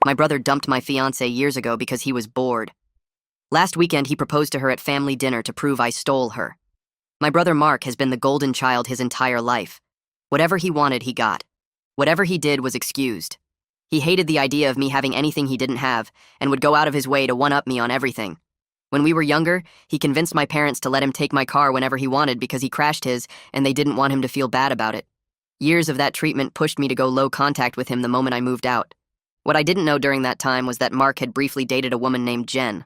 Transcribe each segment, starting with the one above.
My brother dumped my fiancée years ago because he was bored. Last weekend, he proposed to her at family dinner to prove I stole her. My brother Mark has been the golden child his entire life. Whatever he wanted, he got. Whatever he did was excused. He hated the idea of me having anything he didn't have and would go out of his way to one-up me on everything. When we were younger, he convinced my parents to let him take my car whenever he wanted because he crashed his and they didn't want him to feel bad about it. Years of that treatment pushed me to go low contact with him the moment I moved out. What I didn't know during that time was that Mark had briefly dated a woman named Jen.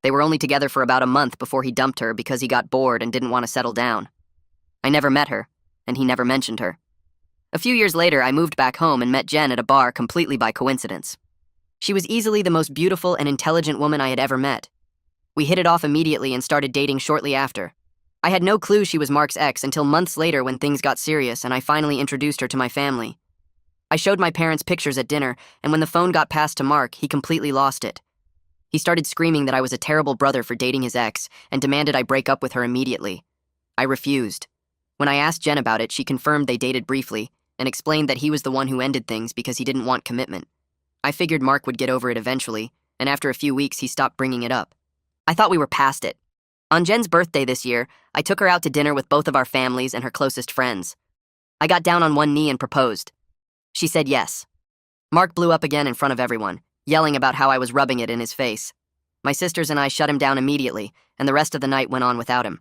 They were only together for about a month before he dumped her because he got bored and didn't want to settle down. I never met her, and he never mentioned her. A few years later, I moved back home and met Jen at a bar completely by coincidence. She was easily the most beautiful and intelligent woman I had ever met. We hit it off immediately and started dating shortly after. I had no clue she was Mark's ex until months later when things got serious and I finally introduced her to my family. I showed my parents pictures at dinner, and when the phone got passed to Mark, he completely lost it. He started screaming that I was a terrible brother for dating his ex and demanded I break up with her immediately. I refused. When I asked Jen about it, she confirmed they dated briefly and explained that he was the one who ended things because he didn't want commitment. I figured Mark would get over it eventually, and after a few weeks, he stopped bringing it up. I thought we were past it. On Jen's birthday this year, I took her out to dinner with both of our families and her closest friends. I got down on one knee and proposed. She said yes. Mark blew up again in front of everyone, yelling about how I was rubbing it in his face. My sisters and I shut him down immediately, and the rest of the night went on without him.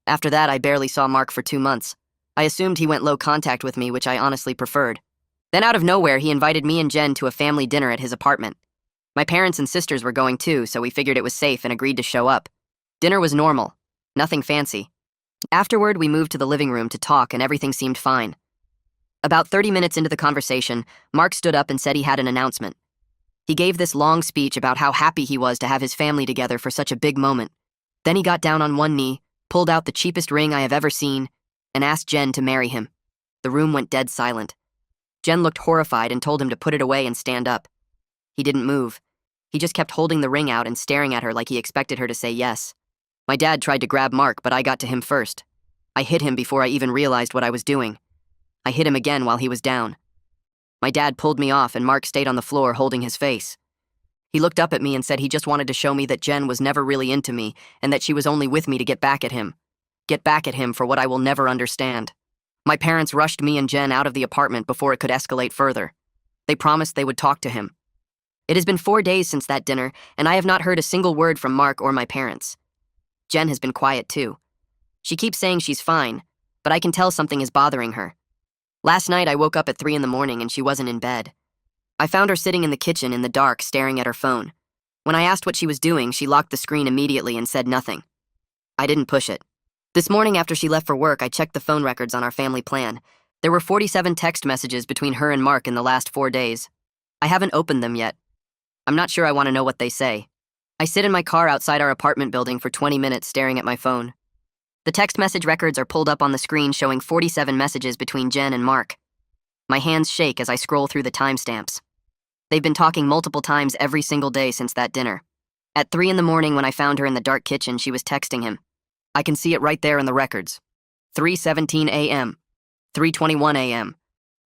After that, I barely saw Mark for 2 months. I assumed he went low contact with me, which I honestly preferred. Then out of nowhere, he invited me and Jen to a family dinner at his apartment. My parents and sisters were going too, so we figured it was safe and agreed to show up. Dinner was normal, nothing fancy. Afterward, we moved to the living room to talk and everything seemed fine. About 30 minutes into the conversation, Mark stood up and said he had an announcement. He gave this long speech about how happy he was to have his family together for such a big moment. Then he got down on one knee, pulled out the cheapest ring I have ever seen, and asked Jen to marry him. The room went dead silent. Jen looked horrified and told him to put it away and stand up. He didn't move. He just kept holding the ring out and staring at her like he expected her to say yes. My dad tried to grab Mark, but I got to him first. I hit him before I even realized what I was doing. I hit him again while he was down. My dad pulled me off and Mark stayed on the floor holding his face. He looked up at me and said he just wanted to show me that Jen was never really into me and that she was only with me to get back at him. Get back at him for what I will never understand. My parents rushed me and Jen out of the apartment before it could escalate further. They promised they would talk to him. It has been 4 days since that dinner, and I have not heard a single word from Mark or my parents. Jen has been quiet too. She keeps saying she's fine, but I can tell something is bothering her. Last night I woke up at 3 in the morning and she wasn't in bed. I found her sitting in the kitchen in the dark staring at her phone. When I asked what she was doing, she locked the screen immediately and said nothing. I didn't push it. This morning after she left for work, I checked the phone records on our family plan. There were 47 text messages between her and Mark in the last 4 days. I haven't opened them yet. I'm not sure I want to know what they say. I sit in my car outside our apartment building for 20 minutes staring at my phone. The text message records are pulled up on the screen showing 47 messages between Jen and Mark. My hands shake as I scroll through the timestamps. They've been talking multiple times every single day since that dinner. At 3 in the morning when I found her in the dark kitchen, she was texting him. I can see it right there in the records. 3:17 a.m., 3:21 a.m.,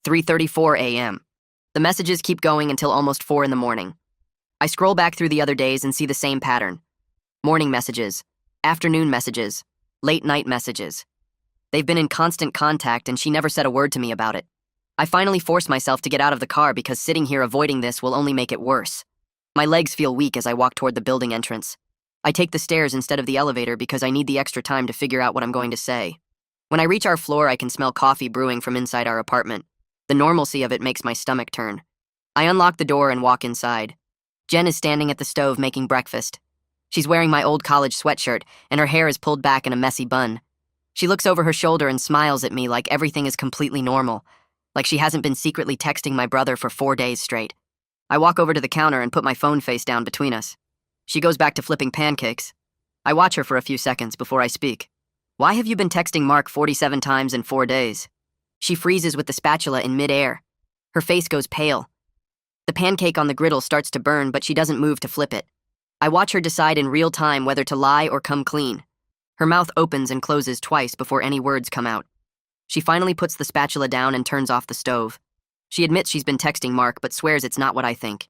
3:34 a.m. The messages keep going until almost 4 in the morning. I scroll back through the other days and see the same pattern. Morning messages, afternoon messages, late night messages. They've been in constant contact and she never said a word to me about it. I finally force myself to get out of the car because sitting here avoiding this will only make it worse. My legs feel weak as I walk toward the building entrance. I take the stairs instead of the elevator because I need the extra time to figure out what I'm going to say. When I reach our floor, I can smell coffee brewing from inside our apartment. The normalcy of it makes my stomach turn. I unlock the door and walk inside. Jen is standing at the stove making breakfast. She's wearing my old college sweatshirt, and her hair is pulled back in a messy bun. She looks over her shoulder and smiles at me like everything is completely normal, like she hasn't been secretly texting my brother for 4 days straight. I walk over to the counter and put my phone face down between us. She goes back to flipping pancakes. I watch her for a few seconds before I speak. Why have you been texting Mark 47 times in 4 days? She freezes with the spatula in midair. Her face goes pale. The pancake on the griddle starts to burn, but she doesn't move to flip it. I watch her decide in real time whether to lie or come clean. Her mouth opens and closes twice before any words come out. She finally puts the spatula down and turns off the stove. She admits she's been texting Mark, but swears it's not what I think.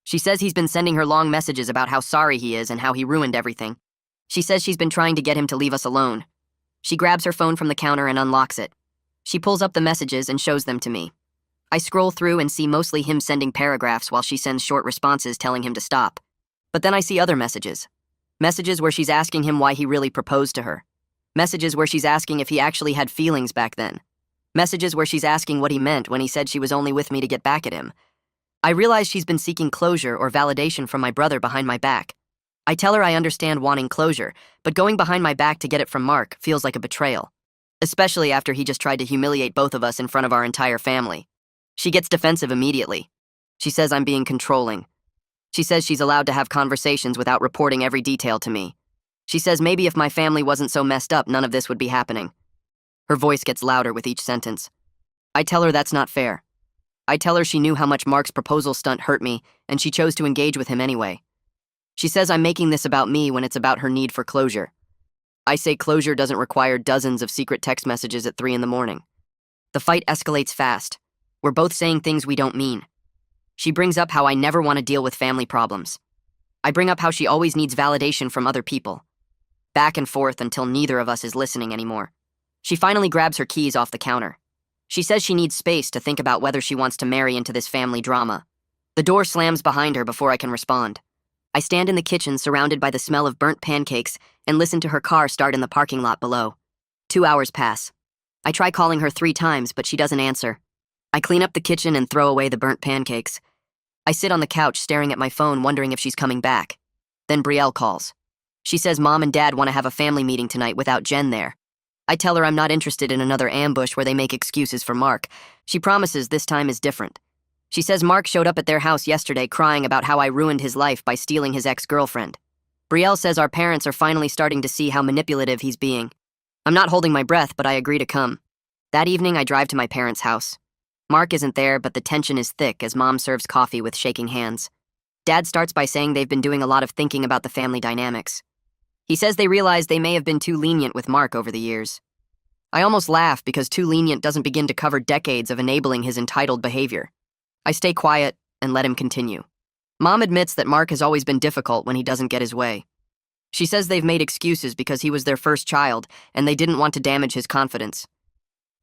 She says he's been sending her long messages about how sorry he is and how he ruined everything. She says she's been trying to get him to leave us alone. She grabs her phone from the counter and unlocks it. She pulls up the messages and shows them to me. I scroll through and see mostly him sending paragraphs while she sends short responses telling him to stop. But then I see other messages. Messages where she's asking him why he really proposed to her. Messages where she's asking if he actually had feelings back then. Messages where she's asking what he meant when he said she was only with me to get back at him. I realize she's been seeking closure or validation from my brother behind my back. I tell her I understand wanting closure, but going behind my back to get it from Mark feels like a betrayal. Especially after he just tried to humiliate both of us in front of our entire family. She gets defensive immediately. She says I'm being controlling. She says she's allowed to have conversations without reporting every detail to me. She says maybe if my family wasn't so messed up, none of this would be happening. Her voice gets louder with each sentence. I tell her that's not fair. I tell her she knew how much Mark's proposal stunt hurt me, and she chose to engage with him anyway. She says I'm making this about me when it's about her need for closure. I say closure doesn't require dozens of secret text messages at 3 a.m. The fight escalates fast. We're both saying things we don't mean. She brings up how I never want to deal with family problems. I bring up how she always needs validation from other people. Back and forth until neither of us is listening anymore. She finally grabs her keys off the counter. She says she needs space to think about whether she wants to marry into this family drama. The door slams behind her before I can respond. I stand in the kitchen surrounded by the smell of burnt pancakes and listen to her car start in the parking lot below. 2 hours pass. I try calling her 3 times, but she doesn't answer. I clean up the kitchen and throw away the burnt pancakes. I sit on the couch staring at my phone, wondering if she's coming back. Then Brielle calls. She says Mom and Dad want to have a family meeting tonight without Jen there. I tell her I'm not interested in another ambush where they make excuses for Mark. She promises this time is different. She says Mark showed up at their house yesterday crying about how I ruined his life by stealing his ex-girlfriend. Brielle says our parents are finally starting to see how manipulative he's being. I'm not holding my breath, but I agree to come. That evening, I drive to my parents' house. Mark isn't there, but the tension is thick as Mom serves coffee with shaking hands. Dad starts by saying they've been doing a lot of thinking about the family dynamics. He says they realize they may have been too lenient with Mark over the years. I almost laugh because too lenient doesn't begin to cover decades of enabling his entitled behavior. I stay quiet and let him continue. Mom admits that Mark has always been difficult when he doesn't get his way. She says they've made excuses because he was their first child and they didn't want to damage his confidence.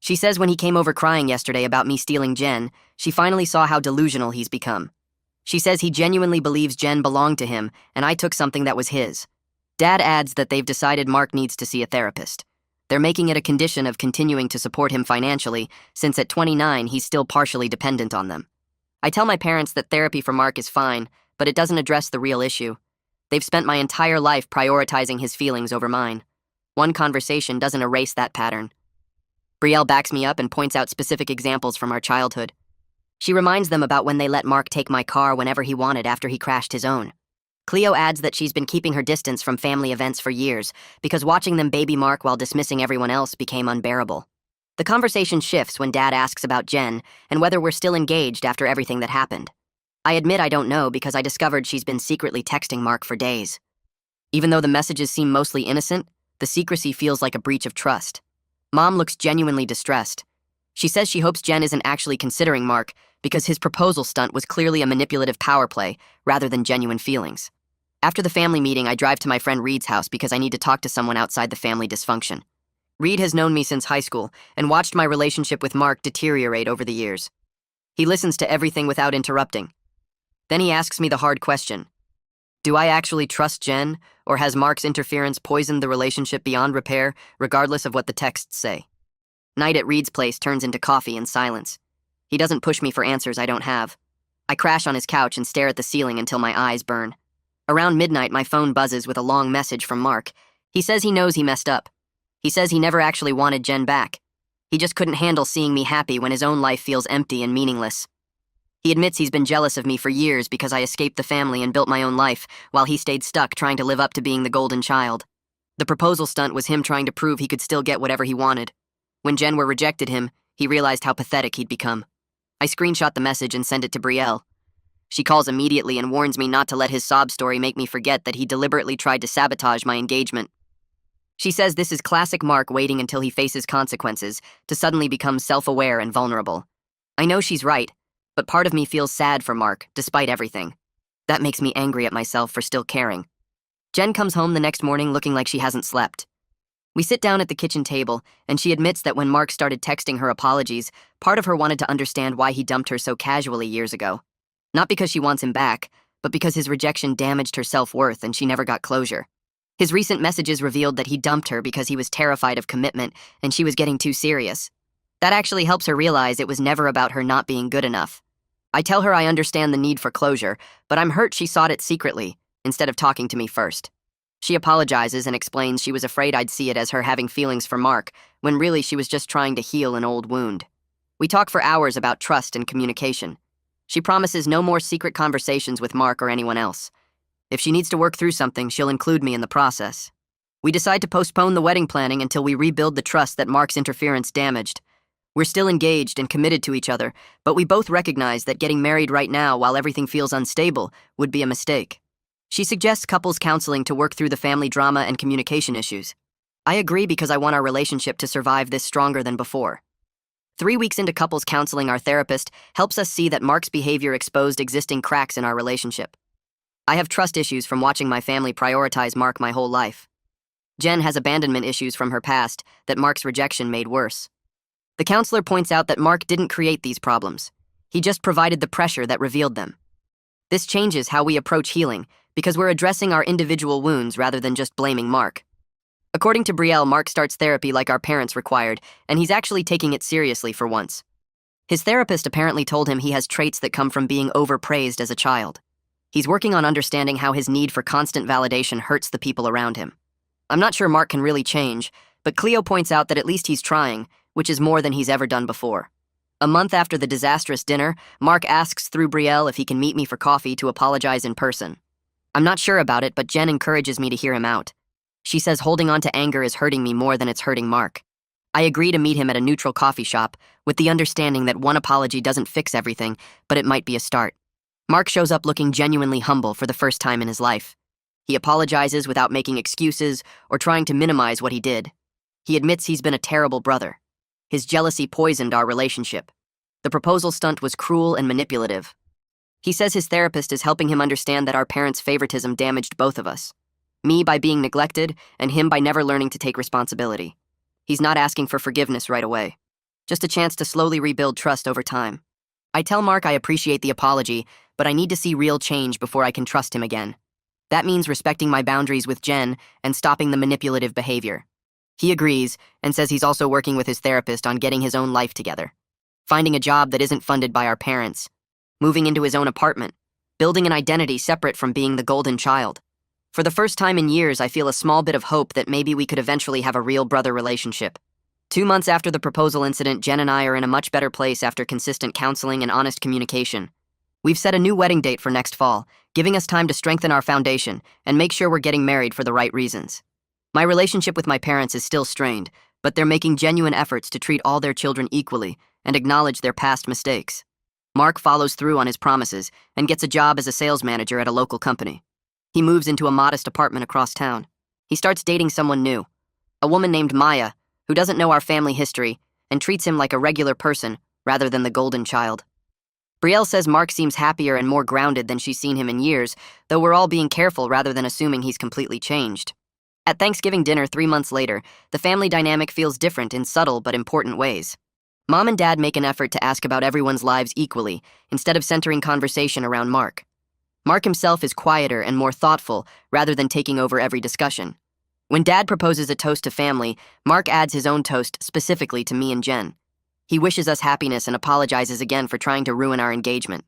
She says when he came over crying yesterday about me stealing Jen, she finally saw how delusional he's become. She says he genuinely believes Jen belonged to him and I took something that was his. Dad adds that they've decided Mark needs to see a therapist. They're making it a condition of continuing to support him financially, since at 29 he's still partially dependent on them. I tell my parents that therapy for Mark is fine, but it doesn't address the real issue. They've spent my entire life prioritizing his feelings over mine. One conversation doesn't erase that pattern. Brielle backs me up and points out specific examples from our childhood. She reminds them about when they let Mark take my car whenever he wanted after he crashed his own. Cleo adds that she's been keeping her distance from family events for years because watching them baby Mark while dismissing everyone else became unbearable. The conversation shifts when Dad asks about Jen and whether we're still engaged after everything that happened. I admit I don't know because I discovered she's been secretly texting Mark for days. Even though the messages seem mostly innocent, the secrecy feels like a breach of trust. Mom looks genuinely distressed. She says she hopes Jen isn't actually considering Mark because his proposal stunt was clearly a manipulative power play rather than genuine feelings. After the family meeting, I drive to my friend Reed's house because I need to talk to someone outside the family dysfunction. Reed has known me since high school and watched my relationship with Mark deteriorate over the years. He listens to everything without interrupting. Then he asks me the hard question. Do I actually trust Jen, or has Mark's interference poisoned the relationship beyond repair, regardless of what the texts say? Night at Reed's place turns into coffee and silence. He doesn't push me for answers I don't have. I crash on his couch and stare at the ceiling until my eyes burn. Around midnight, my phone buzzes with a long message from Mark. He says he knows he messed up. He says he never actually wanted Jen back. He just couldn't handle seeing me happy when his own life feels empty and meaningless. He admits he's been jealous of me for years because I escaped the family and built my own life, while he stayed stuck trying to live up to being the golden child. The proposal stunt was him trying to prove he could still get whatever he wanted. When Jen rejected him, he realized how pathetic he'd become. I screenshot the message and send it to Brielle. She calls immediately and warns me not to let his sob story make me forget that he deliberately tried to sabotage my engagement. She says this is classic Mark waiting until he faces consequences to suddenly become self-aware and vulnerable. I know she's right, but part of me feels sad for Mark, despite everything. That makes me angry at myself for still caring. Jen comes home the next morning looking like she hasn't slept. We sit down at the kitchen table, and she admits that when Mark started texting her apologies, part of her wanted to understand why he dumped her so casually years ago. Not because she wants him back, but because his rejection damaged her self-worth and she never got closure. His recent messages revealed that he dumped her because he was terrified of commitment and she was getting too serious. That actually helps her realize it was never about her not being good enough. I tell her I understand the need for closure, but I'm hurt she sought it secretly, instead of talking to me first. She apologizes and explains she was afraid I'd see it as her having feelings for Mark, when really she was just trying to heal an old wound. We talk for hours about trust and communication. She promises no more secret conversations with Mark or anyone else. If she needs to work through something, she'll include me in the process. We decide to postpone the wedding planning until we rebuild the trust that Mark's interference damaged. We're still engaged and committed to each other, but we both recognize that getting married right now while everything feels unstable would be a mistake. She suggests couples counseling to work through the family drama and communication issues. I agree because I want our relationship to survive this stronger than before. 3 weeks into couples counseling, our therapist helps us see that Mark's behavior exposed existing cracks in our relationship. I have trust issues from watching my family prioritize Mark my whole life. Jen has abandonment issues from her past that Mark's rejection made worse. The counselor points out that Mark didn't create these problems. He just provided the pressure that revealed them. This changes how we approach healing, because we're addressing our individual wounds rather than just blaming Mark. According to Brielle, Mark starts therapy like our parents required, and he's actually taking it seriously for once. His therapist apparently told him he has traits that come from being overpraised as a child. He's working on understanding how his need for constant validation hurts the people around him. I'm not sure Mark can really change, but Cleo points out that at least he's trying, which is more than he's ever done before. A month after the disastrous dinner, Mark asks through Brielle if he can meet me for coffee to apologize in person. I'm not sure about it, but Jen encourages me to hear him out. She says holding on to anger is hurting me more than it's hurting Mark. I agree to meet him at a neutral coffee shop, with the understanding that one apology doesn't fix everything, but it might be a start. Mark shows up looking genuinely humble for the first time in his life. He apologizes without making excuses or trying to minimize what he did. He admits he's been a terrible brother. His jealousy poisoned our relationship. The proposal stunt was cruel and manipulative. He says his therapist is helping him understand that our parents' favoritism damaged both of us. Me by being neglected, and him by never learning to take responsibility. He's not asking for forgiveness right away. Just a chance to slowly rebuild trust over time. I tell Mark I appreciate the apology, but I need to see real change before I can trust him again. That means respecting my boundaries with Jen and stopping the manipulative behavior. He agrees and says he's also working with his therapist on getting his own life together. Finding a job that isn't funded by our parents. Moving into his own apartment. Building an identity separate from being the golden child. For the first time in years, I feel a small bit of hope that maybe we could eventually have a real brother relationship. 2 months after the proposal incident, Jen and I are in a much better place after consistent counseling and honest communication. We've set a new wedding date for next fall, giving us time to strengthen our foundation and make sure we're getting married for the right reasons. My relationship with my parents is still strained, but they're making genuine efforts to treat all their children equally and acknowledge their past mistakes. Mark follows through on his promises and gets a job as a sales manager at a local company. He moves into a modest apartment across town. He starts dating someone new, a woman named Maya, who doesn't know our family history and treats him like a regular person rather than the golden child. Brielle says Mark seems happier and more grounded than she's seen him in years, though we're all being careful rather than assuming he's completely changed. At Thanksgiving dinner 3 months later, the family dynamic feels different in subtle but important ways. Mom and Dad make an effort to ask about everyone's lives equally, instead of centering conversation around Mark. Mark himself is quieter and more thoughtful, rather than taking over every discussion. When Dad proposes a toast to family, Mark adds his own toast specifically to me and Jen. He wishes us happiness and apologizes again for trying to ruin our engagement.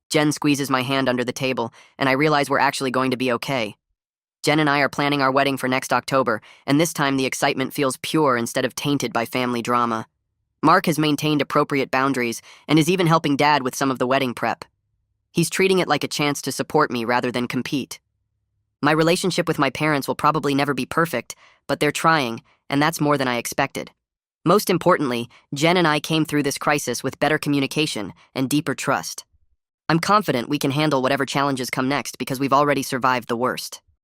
Jen squeezes my hand under the table, and I realize we're actually going to be okay. Jen and I are planning our wedding for next October, and this time the excitement feels pure instead of tainted by family drama. Mark has maintained appropriate boundaries and is even helping Dad with some of the wedding prep. He's treating it like a chance to support me rather than compete. My relationship with my parents will probably never be perfect, but they're trying, and that's more than I expected. Most importantly, Jen and I came through this crisis with better communication and deeper trust. I'm confident we can handle whatever challenges come next because we've already survived the worst.